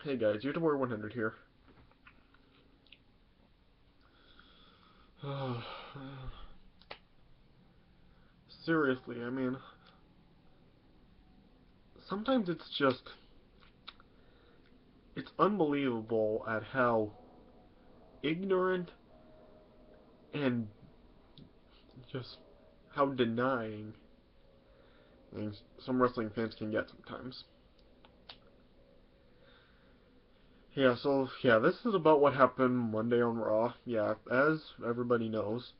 Hey guys, YouTuber 100 here. Seriously, I mean, sometimes it's unbelievable at how ignorant and just how denying some wrestling fans can get sometimes. This is about what happened Monday on Raw. Yeah, as everybody knows,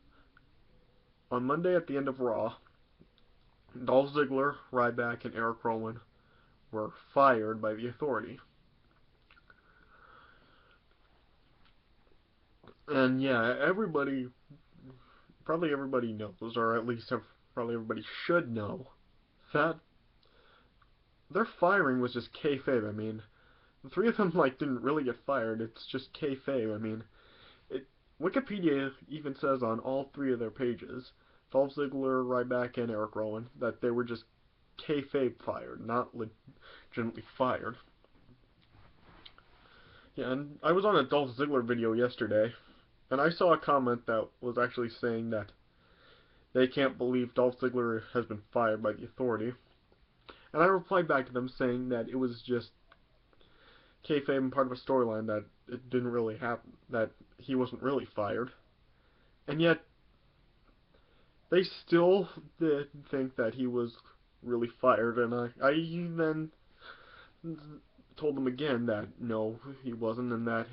on Monday at the end of Raw, Dolph Ziggler, Ryback, and Erick Rowan were fired by the Authority. And yeah, probably everybody knows, or at least probably everybody should know, that their firing was just kayfabe. I mean, the three of them didn't really get fired. It's just kayfabe. I mean, it. Wikipedia even says on all three of their pages, Dolph Ziggler, Ryback, and Erick Rowan, that they were just kayfabe fired, not legitimately fired. Yeah, and I was on a Dolph Ziggler video yesterday, and I saw a comment that was actually saying that they can't believe Dolph Ziggler has been fired by the Authority. And I replied back to them saying that it was just kayfabe and part of a storyline, that it didn't really happen, that he wasn't really fired. And yet, they still did think that he was really fired, and I then told them again that no, he wasn't, and that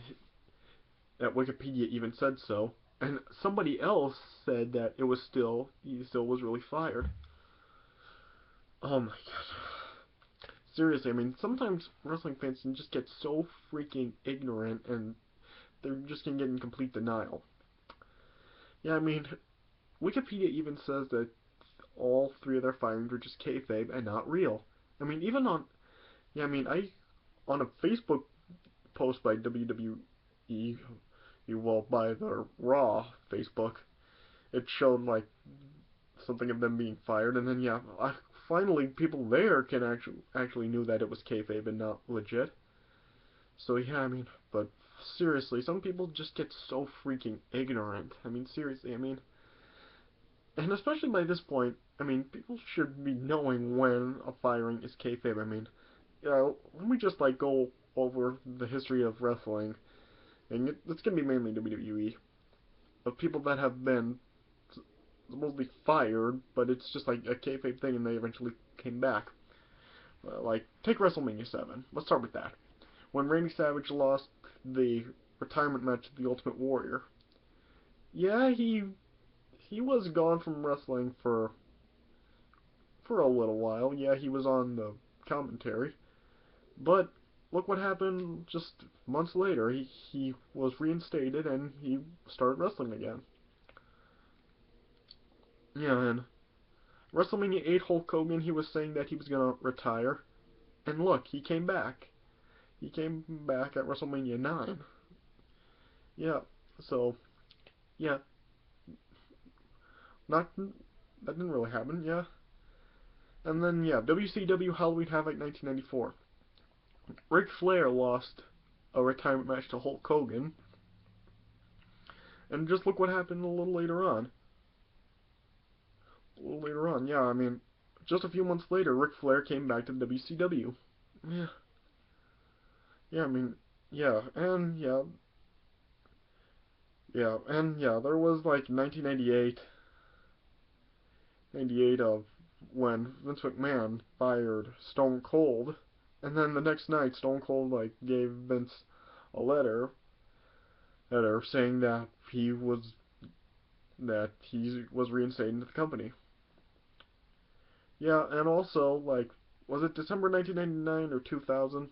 Wikipedia even said so. And somebody else said that he still was really fired. Oh my god. Seriously, I mean, sometimes wrestling fans can just get so freaking ignorant, and they're just gonna get in complete denial. Yeah, I mean, Wikipedia even says that all three of their firings were just kayfabe and not real. I mean, even on, yeah, I mean, on a Facebook post by WWE, well, by the Raw Facebook, it showed something of them being fired, and then finally people there can actually knew that it was kayfabe and not legit. So yeah, I mean, but seriously, some people just get so freaking ignorant. I mean, seriously, I mean, and especially by this point, I mean, people should be knowing when a firing is kayfabe. I mean, let me just go over the history of wrestling, and it's gonna be mainly WWE, of people that have been supposedly fired, but it's just like a kayfabe thing, and they eventually came back. Take WrestleMania 7. Let's start with that. When Randy Savage lost the retirement match to the Ultimate Warrior. Yeah, he was gone from wrestling for a little while. Yeah, he was on the commentary, but look what happened just months later. He was reinstated and he started wrestling again. Yeah, and WrestleMania 8, Hulk Hogan, he was saying that he was gonna retire, and look, he came back. He came back at WrestleMania 9. Yeah, so yeah, not that didn't really happen. Yeah, and then yeah, WCW Halloween Havoc 1994. Ric Flair lost a retirement match to Hulk Hogan, and just look what happened a little later on. A little later on, yeah, I mean, just a few months later, Ric Flair came back to the WCW. Yeah, yeah, I mean, yeah, and yeah, there was 1998, 98 of when Vince McMahon fired Stone Cold, and then the next night Stone Cold gave Vince a letter saying that he was reinstated into the company. Yeah, and also was it December 1999 or 2000?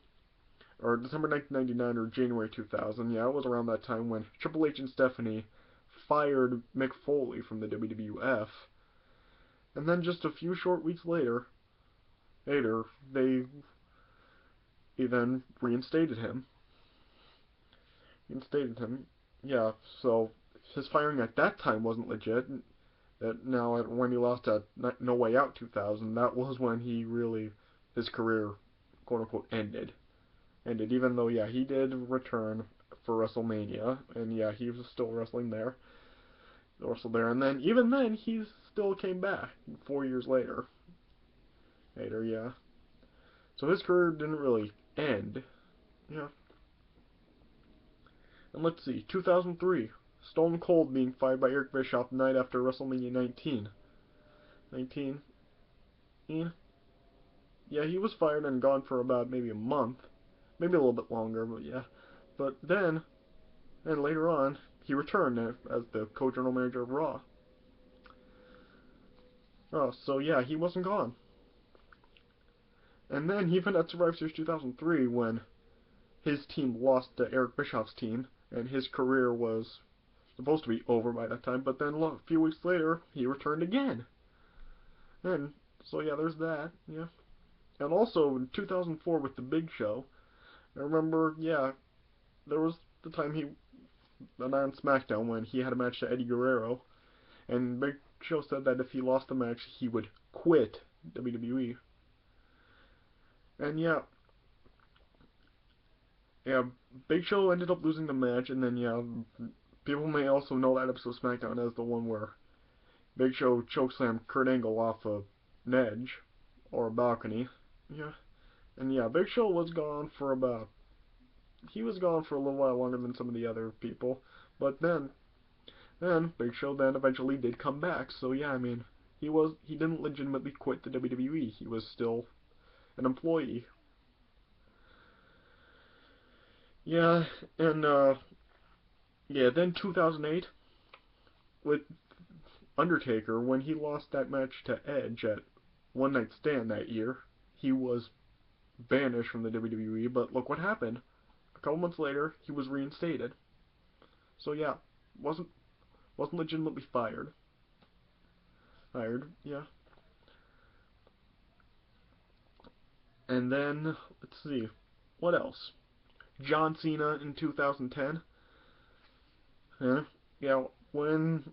Or December 1999 or January 2000? Yeah, it was around that time when Triple H and Stephanie fired Mick Foley from the WWF. And then just a few short weeks later they then reinstated him. Reinstated him. Yeah, so his firing at that time wasn't legit. That now when he lost at No Way Out 2000, that was when his career, quote unquote, ended. ended, even though, yeah, he did return for WrestleMania, and yeah, he was still wrestling there, and then, even then, he still came back 4 years later, yeah. So his career didn't really end, yeah. And let's see, 2003, Stone Cold being fired by Eric Bischoff the night after WrestleMania 19. 19? Yeah, he was fired and gone for about maybe a month. Maybe a little bit longer, but yeah. But then, and later on, he returned as the co-general manager of Raw. Oh, so yeah, he wasn't gone. And then even at Survivor Series 2003, when his team lost to Eric Bischoff's team, and his career was supposed to be over by that time, but then a few weeks later, he returned again. And so yeah, there's that, yeah. And also in 2004 with the Big Show, I remember, yeah, there was the time he announced SmackDown when he had a match to Eddie Guerrero, and Big Show said that if he lost the match, he would quit WWE. And yeah, Big Show ended up losing the match, and then yeah, people may also know that episode of SmackDown as the one where Big Show chokeslammed Kurt Angle off a edge or a balcony. Yeah, and yeah, Big Show was gone for about he was gone for a little while longer than some of the other people, but then Big Show then eventually did come back. So yeah, I mean, he didn't legitimately quit the WWE. He was still an employee. Yeah, and yeah, then 2008 with Undertaker, when he lost that match to Edge at One Night Stand that year, he was banished from the WWE. But look what happened. A couple months later, he was reinstated. So yeah, wasn't legitimately fired. Yeah. And then let's see, what else? John Cena in 2010. Yeah, yeah. When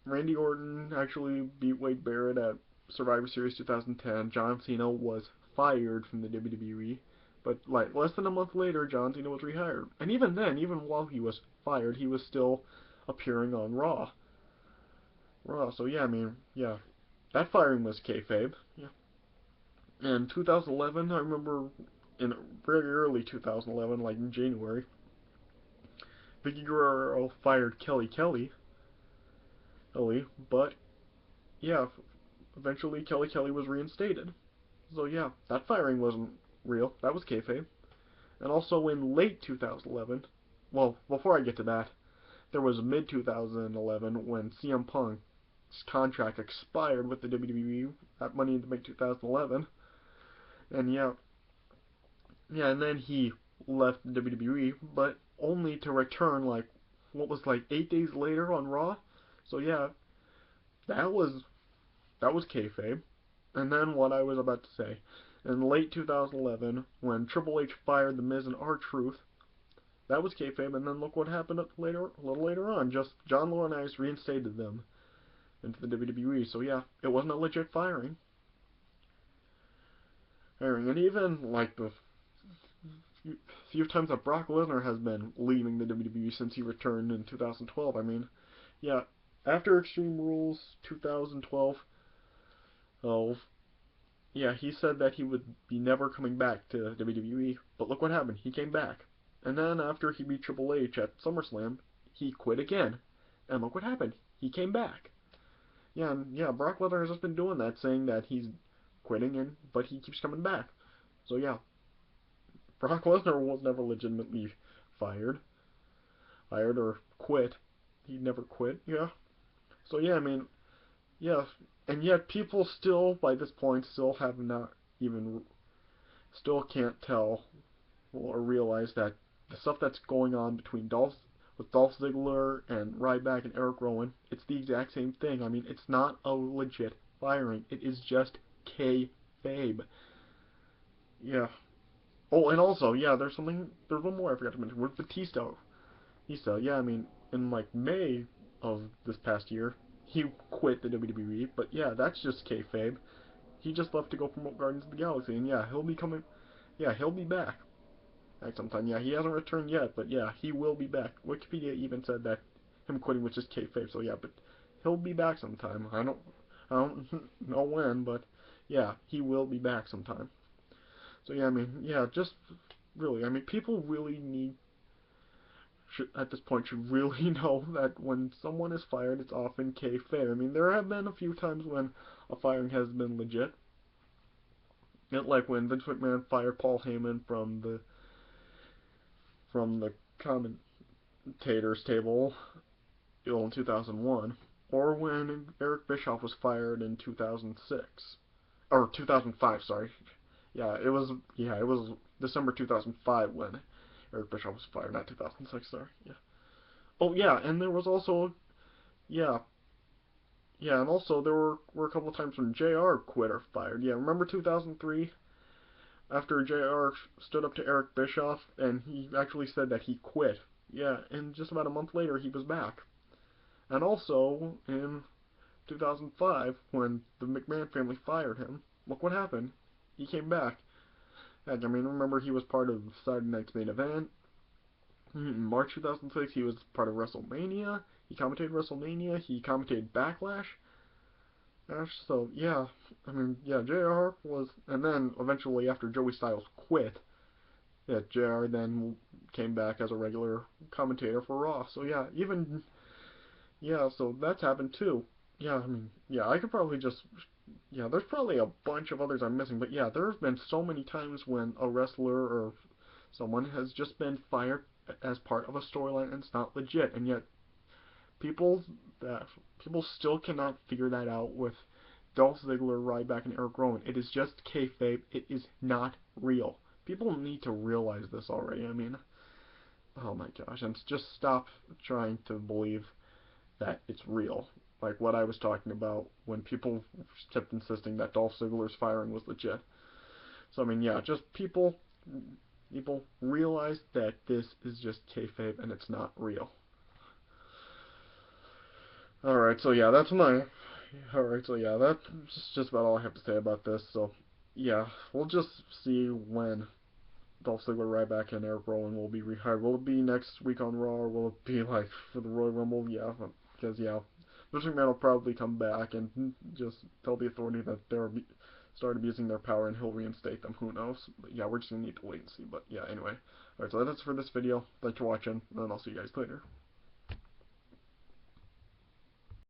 Randy Orton actually beat Wade Barrett at Survivor Series 2010, John Cena was fired from the WWE. But like less than a month later, John Cena was rehired. And even then, even while he was fired, he was still appearing on Raw. So yeah, I mean, yeah, that firing was kayfabe. Yeah. And 2011, I remember in very early 2011, like in January, Vicky Guerrero fired Kelly, but yeah, eventually Kelly was reinstated. So yeah, that firing wasn't real. That was kayfabe. And also in late 2011, well, before I get to that, there was mid 2011 when CM Punk's contract expired with the WWE at Money in the Bank 2011, and and then he left the WWE, but only to return like what was like 8 days later on Raw. So yeah, that was kayfabe. And then what I was about to say, in late 2011, when Triple H fired The Miz and R-Truth, that was kayfabe. And then look what happened a little later on. Just John Laurinaitis reinstated them into the WWE. So yeah, it wasn't a legit firing. And even like the few times that Brock Lesnar has been leaving the WWE since he returned in 2012. I mean, yeah, after Extreme Rules 2012, oh, yeah, he said that he would be never coming back to WWE, but look what happened. He came back. And then after he beat Triple H at SummerSlam, he quit again. And look what happened. He came back. Yeah, and yeah, Brock Lesnar has just been doing that, saying that he's quitting, but he keeps coming back. So yeah, Brock Lesnar was never legitimately fired, or quit. He never quit. Yeah. So yeah, I mean, yeah, and yet people still, by this point, still have not even, still can't tell or realize that the stuff that's going on between Dolph Ziggler and Ryback and Erick Rowan, it's the exact same thing. I mean, it's not a legit firing. It is just kayfabe. Yeah. Oh, and also, yeah, there's one more I forgot to mention with Batista. Yeah, I mean, in like May of this past year, he quit the WWE, but yeah, that's just kayfabe. He just left to go promote Guardians of the Galaxy, and yeah, he'll be coming. Yeah, he'll be back. back sometime. Yeah, he hasn't returned yet, but yeah, he will be back. Wikipedia even said that him quitting was just kayfabe, so yeah, but he'll be back sometime. I don't know when, but yeah, he will be back sometime. So yeah, I mean, yeah, just really, I mean, people really at this point should really know that when someone is fired, it's often kayfabe. I mean, there have been a few times when a firing has been legit. Like when Vince McMahon fired Paul Heyman from the commentators table in 2001, or when Eric Bischoff was fired in 2006 or 2005. Sorry, it was December 2005 when Eric Bischoff was fired, not 2006. Sorry, yeah. Oh yeah, and there was also yeah yeah, and also there were a couple of times when JR quit or fired. Yeah, remember 2003 after JR stood up to Eric Bischoff and he actually said that he quit. Yeah, and just about a month later he was back. And also in 2005 when the McMahon family fired him, look what happened. He came back. Heck, I mean, remember he was part of Saturday Night's Main Event. In March 2006, he was part of WrestleMania. He commentated WrestleMania. He commentated Backlash. So yeah, I mean, yeah, JR was, and then eventually after Joey Styles quit, yeah, JR then came back as a regular commentator for Raw. So yeah, yeah, so that's happened too. Yeah, I mean, yeah, I could probably just, yeah, there's probably a bunch of others I'm missing, but yeah, there have been so many times when a wrestler or someone has just been fired as part of a storyline and it's not legit, and yet people that people still cannot figure that out with Dolph Ziggler, Ryback, and Erick Rowan. It is just kayfabe. It is not real. People need to realize this already. I mean, oh my gosh, and just stop trying to believe that it's real. Like what I was talking about when people kept insisting that Dolph Ziggler's firing was legit. So I mean, yeah, just people realize that this is just kayfabe and it's not real. Alright, so yeah, that's my. Alright, so yeah, that's just about all I have to say about this. So yeah, we'll just see when Dolph Ziggler, Ryback, and Erick Rowan will be rehired. Will it be next week on Raw, or will it be like for the Royal Rumble? Yeah, because yeah, Vince McMahon will probably come back and just tell the Authority that they're start abusing their power, and he'll reinstate them. Who knows? But yeah, we're just gonna need to wait and see. But yeah, anyway. Alright, so that's for this video. Thanks for watching, and I'll see you guys later.